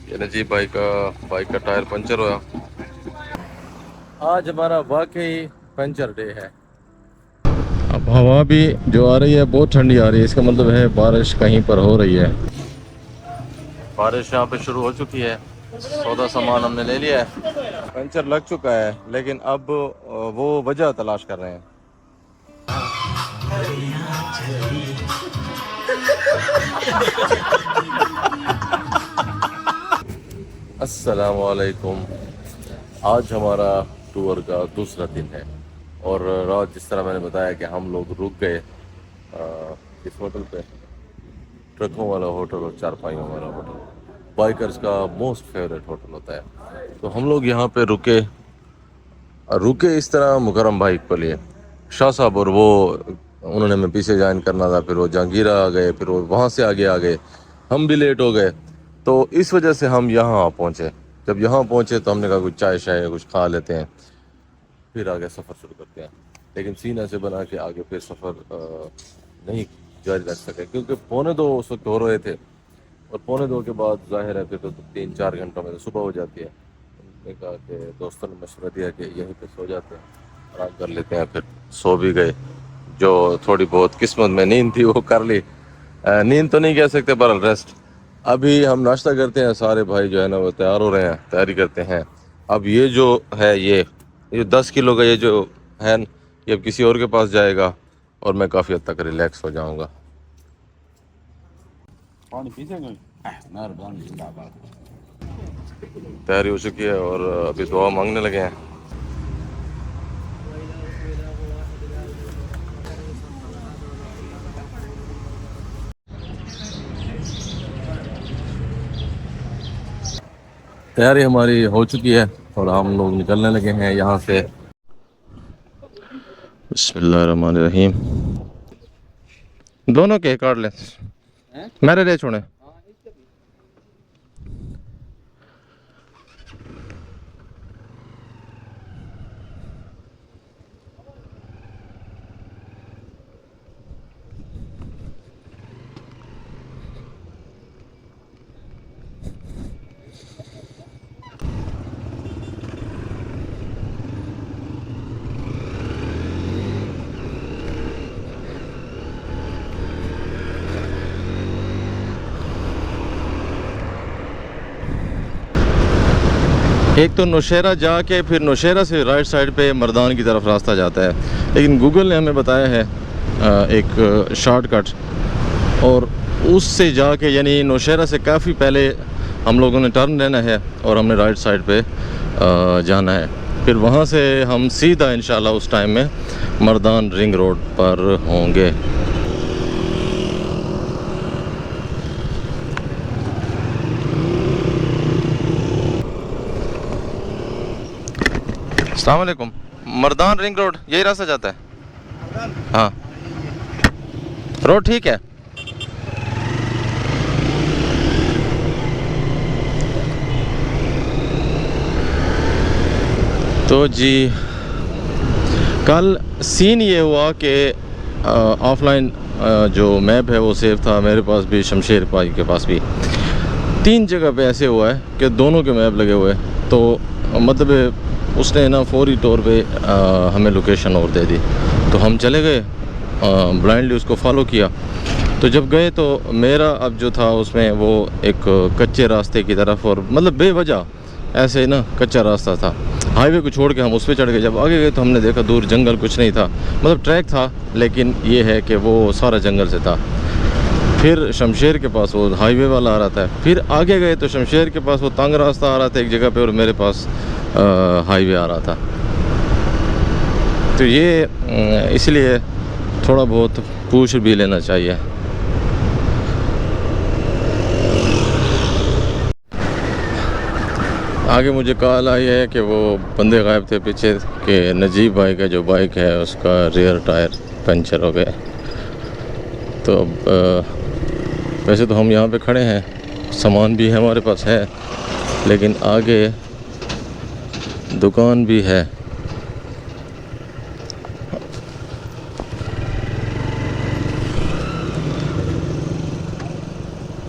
ये नजीब भाई का बाइक का टायर पंचर हुआ। आज हमारा वाकई पंचर डे है। अब हवा भी जो आ रही है बहुत ठंडी आ रही है, इसका मतलब है बारिश कहीं पर हो रही है। बारिश यहाँ पे शुरू हो चुकी है। सौदा सामान हमने ले लिया है। पंचर लग चुका है लेकिन अब वो वजह तलाश कर रहे हैं। अस्सलाम वालेकुम। आज हमारा टूर का दूसरा दिन है और रात जिस तरह मैंने बताया कि हम लोग रुक गए इस होटल पे, ट्रकों वाला होटल और चारपाइयों वाला होटल, बाइकर्स का मोस्ट फेवरेट होटल होता है। तो हम लोग यहाँ पे रुके रुके इस तरह मुकरम भाई के लिए, शाह साहब और वो उन्होंने हमें पीछे ज्वाइन करना था, फिर वो जहांगीरा आ गए, फिर वो वहाँ से आगे आ गए, हम भी लेट हो गए। तो इस वजह से हम यहाँ पहुँचे। जब यहाँ पहुँचे तो हमने कहा कुछ चाय शाय कुछ खा लेते हैं, फिर आगे सफ़र शुरू करते हैं। लेकिन सीन ऐसे बना के आगे फिर सफ़र नहीं जारी रख सके क्योंकि 1:45 उस वक्त हो रहे थे और 1:45 के बाद जाहिर है फिर तो 3-4 घंटों में तो सुबह हो जाती है। उन्होंने कहा कि दोस्तों ने मशवरा दिया कि यहीं पे सो जाते हैं, आराम कर लेते हैं। फिर सो भी गए। जो थोड़ी बहुत किस्मत में नींद थी वो कर ली। नींद तो नहीं कह सकते पर रेस्ट। अभी हम नाश्ता करते हैं, सारे भाई जो है ना वो तैयार हो रहे हैं, तैयारी करते हैं। अब ये जो है ये 10 किलो का ये जो है ये अब किसी और के पास जाएगा और मैं काफ़ी हद तक रिलैक्स हो जाऊंगा। तैयारी हो चुकी है और अभी दुआ मांगने लगे हैं। तैयारी हमारी हो चुकी है और हम लोग निकलने लगे हैं यहाँ से। बिस्मिल्लाहिर्रहमानिर्रहीम। दोनों के काट ले, मेरे ले छोड़े। एक तो नौशहरा जाके फिर नौशहरा से राइट साइड पे मर्दान की तरफ रास्ता जाता है, लेकिन गूगल ने हमें बताया है एक शॉर्टकट, और उससे जाके यानी नौशहरा से काफ़ी पहले हम लोगों ने टर्न लेना है और हमने राइट साइड पे जाना है। फिर वहाँ से हम सीधा इंशाल्लाह उस टाइम में मर्दान रिंग रोड पर होंगे। अस्सलाम वालेकुम। मर्दान रिंग रोड यही रास्ता जाता है? हाँ, रोड ठीक है। तो जी कल सीन ये हुआ कि ऑफलाइन जो मैप है वो सेव था मेरे पास भी, शमशेर भाई के पास भी। 3 जगह पे ऐसे हुआ है कि दोनों के मैप लगे हुए, तो मतलब उसने ना फौरी तौर पे हमें लोकेशन और दे दी। तो हम चले गए, ब्लाइंडली उसको फॉलो किया। तो जब गए तो मेरा अब जो था उसमें वो एक कच्चे रास्ते की तरफ, और मतलब बेवजह ऐसे ना कच्चा रास्ता था, हाईवे को छोड़ के हम उस पर चढ़ गए। जब आगे गए तो हमने देखा दूर जंगल, कुछ नहीं था, मतलब ट्रैक था लेकिन ये है कि वो सारा जंगल से था। फिर शमशेर के पास वो हाईवे वाला आ रहा था, फिर आगे गए तो शमशेर के पास वो तंग रास्ता आ रहा था एक जगह पे और मेरे पास हाईवे आ रहा था। तो ये इसलिए थोड़ा बहुत पूछ भी लेना चाहिए। आगे मुझे कॉल आई है कि वो बंदे गायब थे पीछे, कि नजीब भाई का जो बाइक है उसका रियर टायर पंचर हो गया। तो अब वैसे तो हम यहाँ पे खड़े हैं, सामान भी हमारे पास है, लेकिन आगे दुकान भी है।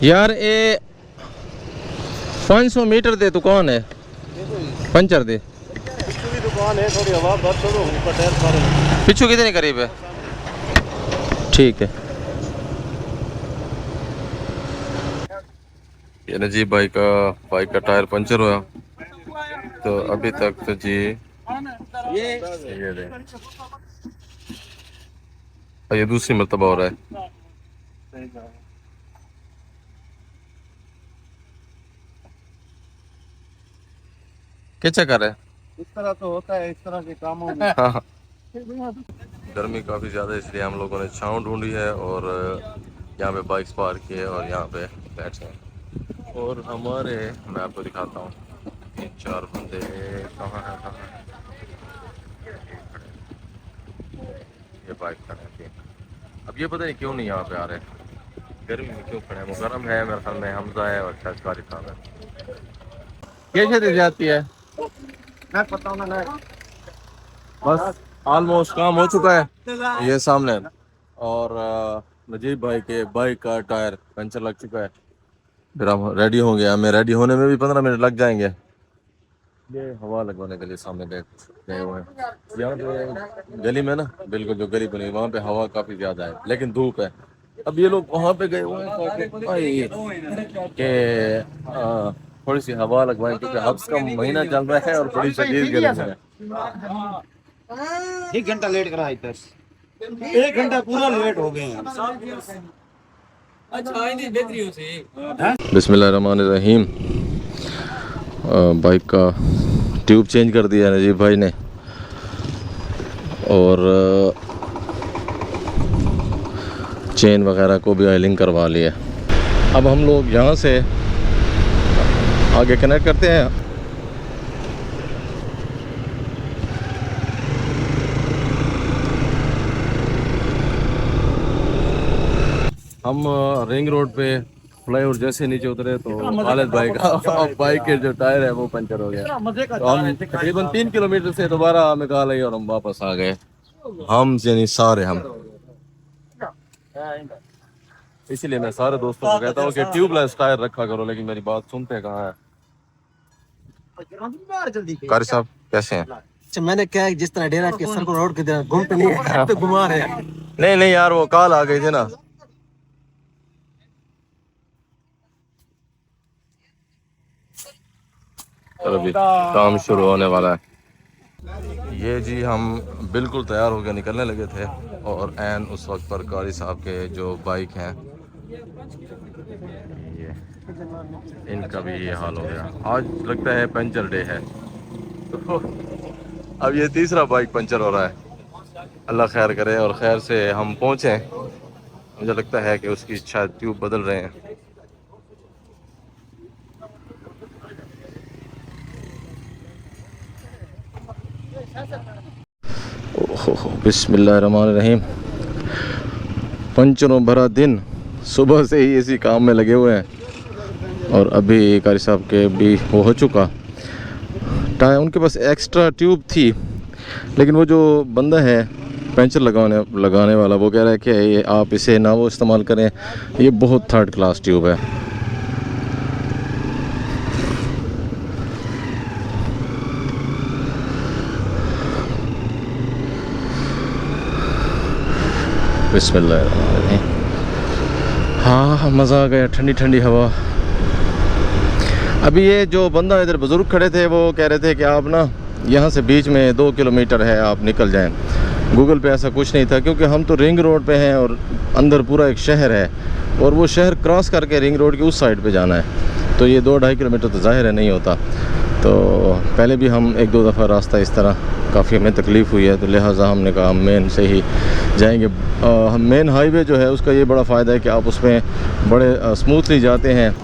यार 500 मीटर दे दुकान है, पंचर दे। की दुकान है, थोड़ी हवा बहुत छोड़ो, ऊपर टायर सारे पिछू कितने करीब है? ठीक है। ये नजीब भाई का बाइक का टायर पंचर हुआ, तो अभी तक तो जी ये दे, ये दूसरी मर्तबा हो रहा है। क्या चक्कर है? इस तरह तो होता है, इस तरह के कामों में। हाँ। गर्मी काफ़ी ज़्यादा है, इसलिए हम लोगों ने छाँव ढूंढी है और यहाँ पे बाइक्स पार्क की है और यहाँ पे बैठे हैं। और हमारे, मैं आपको दिखाता हूँ, 3-4 बंदे कहाँ हैं, ये बाइक खड़े हैं। अब ये पता नहीं क्यों नहीं यहाँ पे आ रहे, गर्मी में क्यों खड़े हैं? मुकरम है मेरे ख्याल में, हमजा है और शायद कारी साहब है। कैसे दी जाती है? मैं पता हूँ ना, बस ऑलमोस्ट काम हो चुका है ये सामने, और नजीब भाई के बाइक का टायर पंचर लग चुका है। फिर हम रेडी होंगे, हमें रेडी होने में भी 15 मिनट लग जाएंगे। ये हवा लगवाने के लिए सामने गए हुए हैं। यहाँ पे गली में ना, बिल्कुल जो गली बनी वहाँ पे हवा काफ़ी ज़्यादा है, लेकिन धूप है। अब ये लोग वहाँ पे गए हुए हैं कि थोड़ी सी हवा लगवाएं, क्योंकि हब्स का महीना चल रहा है और बड़ी शदीद गर्मी है। 1 घंटा लेट करा इधर, 1 घंटा पूरा लेट हो गए हैं। बिस्मिल्लाहिर्रहमानिर्रहीम। बाइक का ट्यूब चेंज कर दिया नजीब भाई ने, और चेन वगैरह को भी ऑयलिंग करवा लिया। अब हम लोग यहाँ से आगे कनेक्ट करते हैं। हम रिंग रोड पे फ्लाईओवर जैसे नीचे उतरे तो खालिद भाई का बाइक के जो टायर है वो पंचर हो गया। तो हम तकरीबन 3 किलोमीटर से दोबारा निकाल आई और हम वापस आ गए। हम यानी सारे हम, इसीलिए मैं सारे दोस्तों को कहता हूँ कि ट्यूबलेस टायर रखा करो, लेकिन मेरी बात सुनते कहाँ है। कारी साहब कैसे हैं? अच्छा, मैंने क्या जिस तरह डेरा के सर को रोड के तरह घूमते नहीं है तो घुमा रहे हैं। नहीं यार, वो कॉल आ गई थी ना। अभी काम शुरू होने वाला है। ये जी हम बिल्कुल तैयार होकर निकलने लगे थे और एन उस वक्त पर कारी साहब के जो बाइक हैं, ये इनका भी ये हाल हो गया। आज लगता है पंचर डे है, तो अब ये तीसरा बाइक पंचर हो रहा है। अल्लाह खैर करे और खैर से हम पहुँचे। मुझे लगता है कि उसकी शायद ट्यूब बदल रहे हैं। ओहो, बिस्मिल्लाहिर्रहमानिर्रहीम। पंचरों भरा दिन, सुबह से ही इसी काम में लगे हुए हैं और अभी कारी साहब के भी वो हो चुका टायर। उनके पास एक्स्ट्रा ट्यूब थी, लेकिन वो जो बंदा है पंचर लगाने वाला, वो कह रहा है कि ये आप इसे ना वो इस्तेमाल करें, ये बहुत थर्ड क्लास ट्यूब है। बिस्मिल्लाह। हाँ, मज़ा आ गया, ठंडी ठंडी हवा। अभी ये जो बंदा इधर बुज़ुर्ग खड़े थे वो कह रहे थे कि आप ना यहाँ से बीच में 2 किलोमीटर है, आप निकल जाएं। गूगल पे ऐसा कुछ नहीं था, क्योंकि हम तो रिंग रोड पे हैं और अंदर पूरा एक शहर है और वो शहर क्रॉस करके रिंग रोड की उस साइड पे जाना है, तो ये 2-2.5 किलोमीटर तो ज़ाहिर है नहीं होता। तो पहले भी हम 1-2 दफ़ा रास्ता इस तरह काफ़ी हमें तकलीफ़ हुई है, तो लिहाजा हमने कहा हम मेन से ही जाएंगे। हम मेन हाईवे जो है उसका ये बड़ा फ़ायदा है कि आप उसमें बड़े स्मूथली जाते हैं।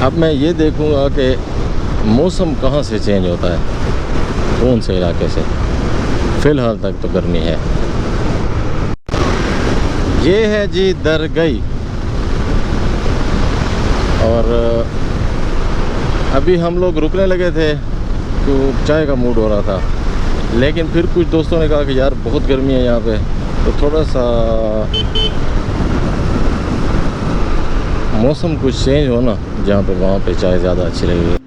अब मैं ये देखूंगा कि मौसम कहाँ से चेंज होता है, कौन से इलाके से। फ़िलहाल तक तो गर्मी है। ये है जी दरगई, और अभी हम लोग रुकने लगे थे तो चाय का मूड हो रहा था, लेकिन फिर कुछ दोस्तों ने कहा कि यार बहुत गर्मी है यहाँ पे, तो थोड़ा सा मौसम कुछ चेंज हो ना जहाँ पे, वहाँ पे चाय ज़्यादा अच्छी लगेगी।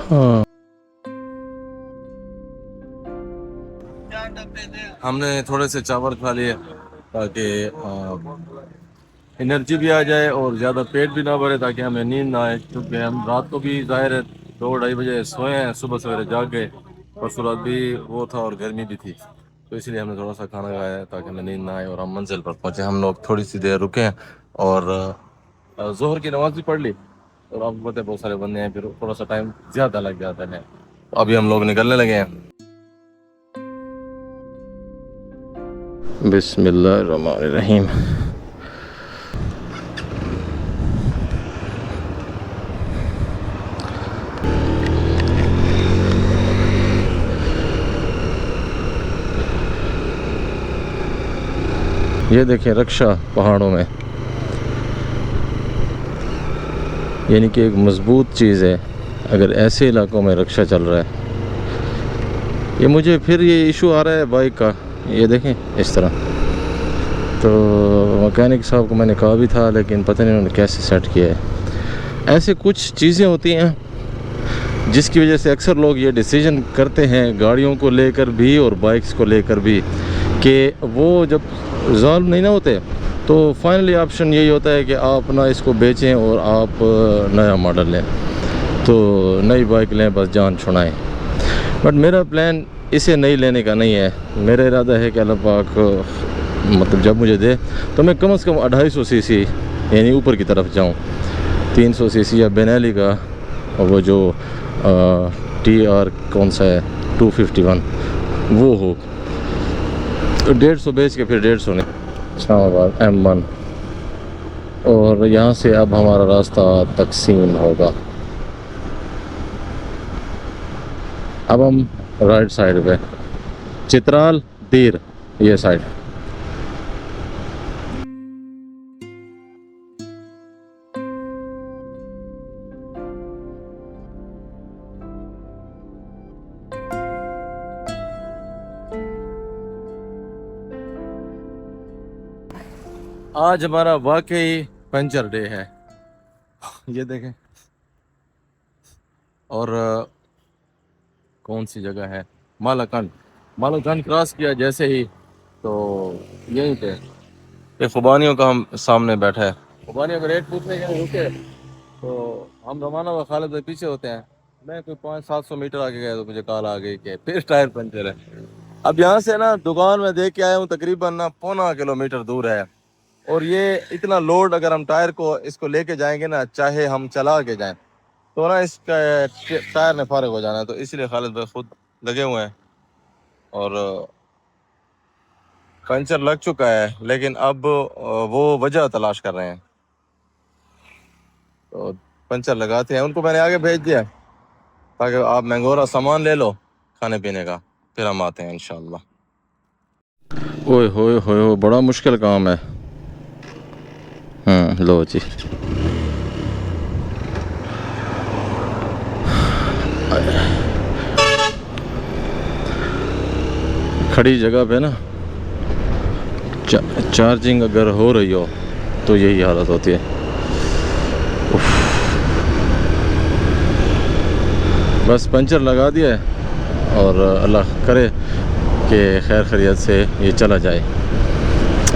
हाँ, हमने थोड़े से चावल खा लिए ताकि एनर्जी भी आ जाए और ज़्यादा पेट भी ना भरे, ताकि हमें नींद ना आए, क्योंकि हम रात को भी ज़ाहिर है 2-2:30 बजे सोए हैं, सुबह सवेरे जाग गए। परसों रात भी वो था और गर्मी भी थी, तो इसलिए हमने थोड़ा सा खाना खाया है ताकि हमें नींद ना आए और हम मंजिल पर पहुँचे। हम लोग थोड़ी सी देर रुके हैं और ज़ोहर की नमाज़ भी पढ़ ली, और आपको पता है बहुत सारे बंदे हैं, फिर थोड़ा सा टाइम ज़्यादा लग जाता है। तो अभी हम लोग निकलने लगे हैं। बिस्मिल्लाहिर्रहमानिर्रहीम। ये देखें रक्षा पहाड़ों में, यानी कि एक मज़बूत चीज़ है अगर ऐसे इलाकों में रक्षा चल रहा है। ये मुझे फिर ये इशू आ रहा है बाइक का, ये देखें इस तरह। तो मैकेनिक साहब को मैंने कहा भी था, लेकिन पता नहीं उन्होंने कैसे सेट किया है। ऐसे कुछ चीज़ें होती हैं जिसकी वजह से अक्सर लोग ये डिसीजन करते हैं, गाड़ियों को लेकर भी और बाइक्स को लेकर भी, कि वो जब रिजॉल्व नहीं ना होते तो फाइनली ऑप्शन यही होता है कि आप ना इसको बेचें और आप नया मॉडल लें, तो नई बाइक लें, बस जान छुड़ाएं। बट मेरा प्लान इसे नई लेने का नहीं है। मेरा इरादा है कि अल्लाह पाक मतलब जब मुझे दे तो मैं कम से कम 250 सीसी यानी ऊपर की तरफ जाऊं। 300 सीसी या बेनेली का, और वो जो TR कौन सा है 251 वो हो, 150 बेच के फिर 150 नहीं। इस्लामाबाद M1, और यहाँ से अब हमारा रास्ता तकसीम होगा। अब हम राइट साइड पे चित्राल दीर, ये साइड। आज हमारा वाकई पंचर डे है, ये देखें। और कौन सी जगह है, मालाकंड। मालाकंड क्रॉस किया जैसे ही तो यहीं पे ये खुबानियों का हम सामने बैठा है। खुबानियों का रेट पूछने के लिए रुके, तो हम रवाना व खालिद भाई पीछे होते हैं। मैं कोई 500-700 मीटर आगे गया तो मुझे कॉल आ गई कि फिर टायर पंचर है। अब यहाँ से ना दुकान में देख के आया हूँ, तकरीबन ना 1.25 किलोमीटर दूर है, और ये इतना लोड अगर हम टायर को इसको लेके जाएंगे ना, चाहे हम चला के जाएं, तो ना इसका टायर ने फारिग हो जाना है। तो इसलिए खालिद भाई खुद लगे हुए हैं, और पंचर लग चुका है, लेकिन अब वो वजह तलाश कर रहे हैं। तो पंचर लगाते हैं, उनको मैंने आगे भेज दिया ताकि आप मैंगोरा सामान ले लो खाने पीने का, फिर हम आते हैं इंशाल्लाह। ओए होए होए, बड़ा मुश्किल काम है। लो जी, खड़ी जगह पे ना चार्जिंग अगर हो रही हो तो यही हालत होती है। बस पंचर लगा दिया है और अल्लाह करे कि खैर खैरियत से ये चला जाए।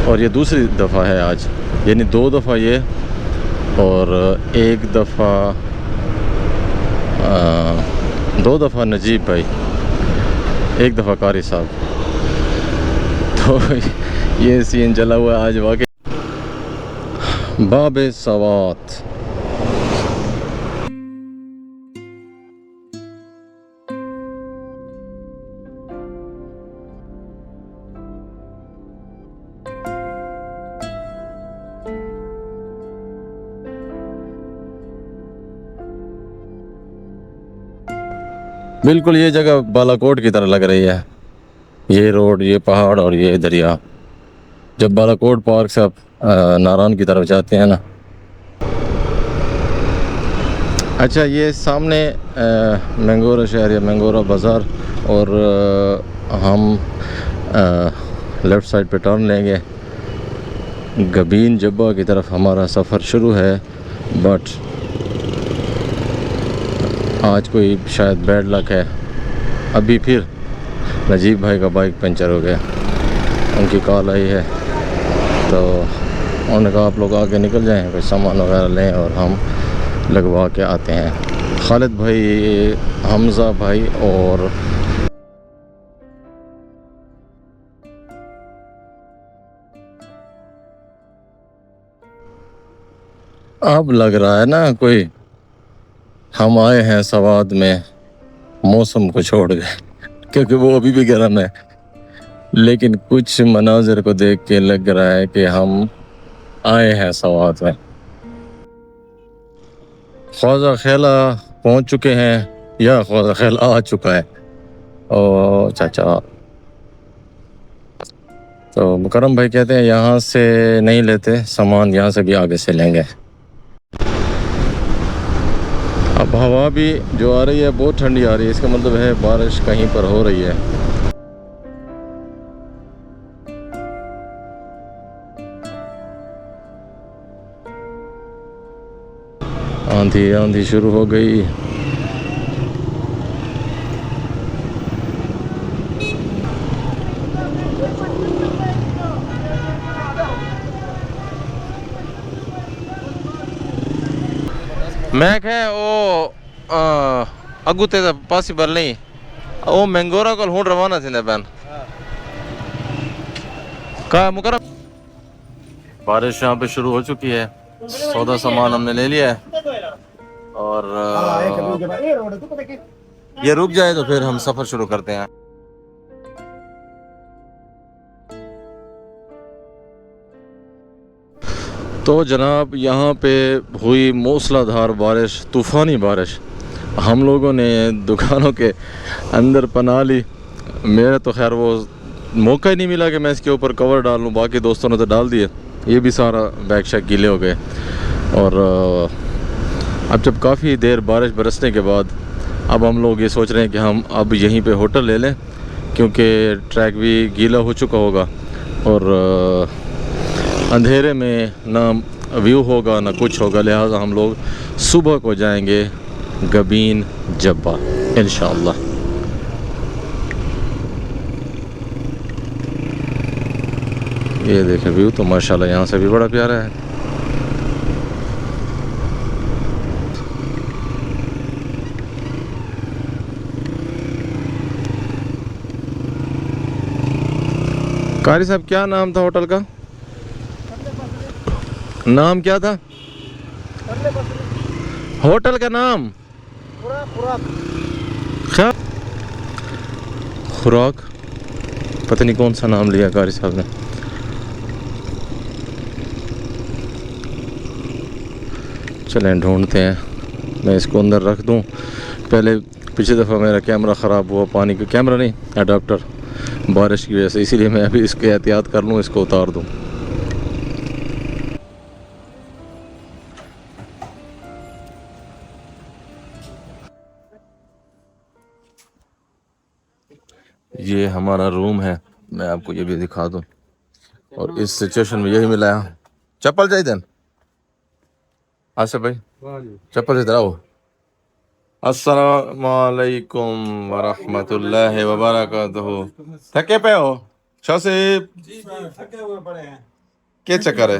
और ये दूसरी दफ़ा है आज, यानी 2 दफ़ा ये और 1 दफ़ा 2 दफ़ा नजीब भाई, 1 दफ़ा कारी साहब। तो ये सीन चला हुआ है आज वाकई। बाब सवात बिल्कुल ये जगह बालाकोट की तरह लग रही है। ये रोड, ये पहाड़ और ये दरिया। जब बालाकोट पार्क से आप नारायण की तरफ जाते हैं ना। अच्छा, ये सामने मैंगोरा शहर या मैंगोरा बाज़ार और हम लेफ़्ट साइड पे टर्न लेंगे। गबीन जब्बा की तरफ हमारा सफ़र शुरू है। बट आज कोई शायद बैड लक है। अभी फिर नजीब भाई का बाइक पंचर हो गया, उनकी कॉल आई है तो उन्होंने कहा आप लोग आगे निकल जाएं, कोई सामान वगैरह लें और हम लगवा के आते हैं। खालिद भाई, हमज़ा भाई और अब लग रहा है ना कोई हम आए हैं सवाद में मौसम को छोड़ के, क्योंकि वो अभी भी गर्म है। लेकिन कुछ मनाजिर को देख के लग रहा है कि हम आए हैं सवाद में। ख्वाजा खेला पहुंच चुके हैं या ख्वाजा खेला आ चुका है। ओ चाचा, तो मुकरम भाई कहते हैं यहाँ से नहीं लेते सामान, यहाँ से भी आगे से लेंगे। अब हवा भी जो आ रही है बहुत ठंडी आ रही है, इसका मतलब है बारिश कहीं पर हो रही है। आंधी आंधी शुरू हो गई। मैं कह ओ अगू ते पॉसिबल नहीं ओ मैंगोरा को हूँ रवाना थी बैन का मुकरम। बारिश यहाँ पे शुरू हो चुकी है, सौदा सामान हमने ले लिया है और ये रुक जाए तो फिर हम सफ़र शुरू करते हैं। तो जनाब यहाँ पे हुई मूसलाधार बारिश, तूफ़ानी बारिश। हम लोगों ने दुकानों के अंदर पनाह ली। मेरे तो खैर वो मौका ही नहीं मिला कि मैं इसके ऊपर कवर डाल लूँ, बाकी दोस्तों ने तो डाल दिए। ये भी सारा बैग शैग गीले हो गए। और अब जब काफ़ी देर बारिश बरसने के बाद अब हम लोग ये सोच रहे हैं कि हम अब यहीं पे होटल ले लें, क्योंकि ट्रैक भी गीला हो चुका होगा और अंधेरे में ना व्यू होगा ना कुछ होगा। लिहाजा हम लोग सुबह को जाएंगे गबीन जब्बा इंशाअल्लाह। ये देखें व्यू तो माशाल्लाह यहाँ से भी बड़ा प्यारा है। कारी साहब क्या नाम था होटल का? नाम क्या था होटल का नाम? क्या खुराक, पता नहीं कौन सा नाम लिया कारी साहब ने। चलें ढूंढते हैं, मैं इसको अंदर रख दूं। पहले पिछली दफ़ा मेरा कैमरा ख़राब हुआ, पानी का कैमरा नहीं अडाप्टर, बारिश की वजह से, इसीलिए मैं अभी इसके एहतियात कर लूँ, इसको उतार दूँ। ये हमारा रूम है, मैं आपको ये भी दिखा दूँ। और इस सिचुएशन में यही मिला है। चप्पल चाहिए दिन आसिफ भाई, चप्पल इधर आओ। अस्सलामुअलैकुम वरहमतुल्लाहि वबरकातुहू। थके पे हो शासिब? जी सर, थके हुए पड़े हैं। क्या चक्कर है?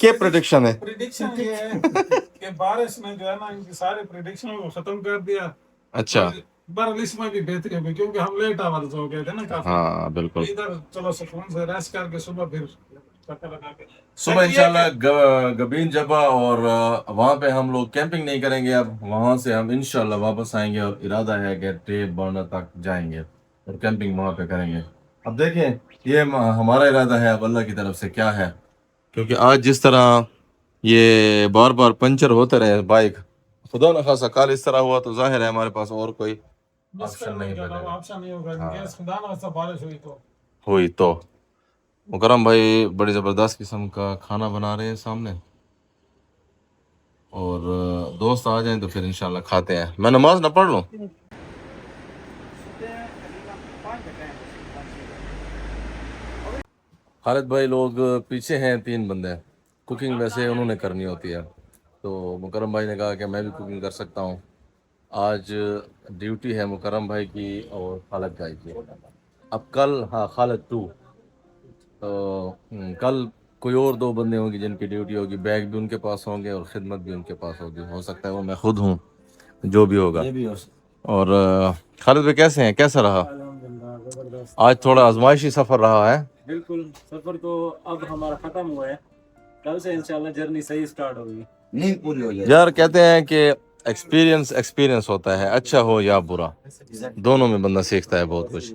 क्या प्रेडिक्शन है? प्रिडिक्शन ये है कि बारिश ने जो है ना इनकी सारे प्रिडिक्शन को खत्म कर दिया। अच्छा। और बारिश में भी बेहतरी होगी क्योंकि हम लेट आवर्स हो गए थे ना काफी। हाँ बिल्कुल। इधर चलो सुकून से रेस्ट करके सुबह फिर चक्कर लगा के सुबह इंशाल्लाह गबीन जबा और वहाँ पे हम लोग कैंपिंग नहीं करेंगे। अब वहाँ से हम इंशाल्लाह वापस आएंगे और इरादा है कि टेप बर्नर तक जाएंगे और कैंपिंग वहाँ पे करेंगे। अब देखें ये हमारा इरादा है, अब अल्लाह की तरफ से क्या है, क्योंकि आज जिस तरह ये बार बार पंचर होते रहे बाइक, खुदा न खासा कल इस तरह हुआ तो जाहिर है हमारे पास और कोई ऑप्शन नहीं बनेगा। ऑप्शन नहीं होगा हाँ। गैस खुदा ना वास्ता बारिश हुई तो मुकरम भाई बड़ी ज़बरदस्त किस्म का खाना बना रहे हैं सामने, और दोस्त आ जाएं तो फिर इंशाल्लाह खाते हैं। मैं नमाज ना पढ़ लूँ? खालिद भाई लोग पीछे हैं, 3 बंदे। कुकिंग वैसे उन्होंने करनी होती है, तो मुकरम भाई ने कहा कि मैं भी कुकिंग कर सकता हूँ। आज ड्यूटी है मुकरम भाई की और खालिद भाई की। अब कल हाँ खालिद 2, तो कल कोई और 2 बंदे होंगे जिनकी ड्यूटी होगी, बैग भी उनके पास होंगे और खिदमत भी उनके पास होगी। हो सकता है वो मैं खुद हूँ, जो भी होगा। और खालिद भाई कैसे हैं, कैसा रहा आज? थोड़ा आजमाइशी सफ़र रहा है। बिल्कुल, सफर तो अब हमारा खत्म हुआ है, कल से इंशाल्लाह जर्नी सही स्टार्ट होगी। नींद पूरी हो जाएगी। यार कहते हैं कि एक्सपीरियंस होता है, अच्छा हो या बुरा, दोनों में बंदा सीखता है बहुत कुछ।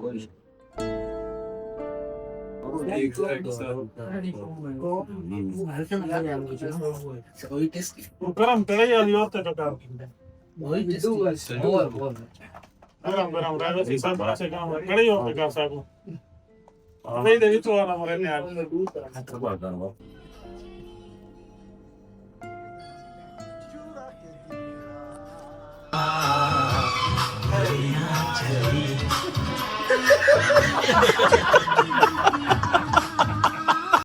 गरम कढ़ाई वाली और तो टका गरम गरम रहे थे सब ऐसे काम कढ़ाई और टका साको नहीं दे तो वाला मरे ने यार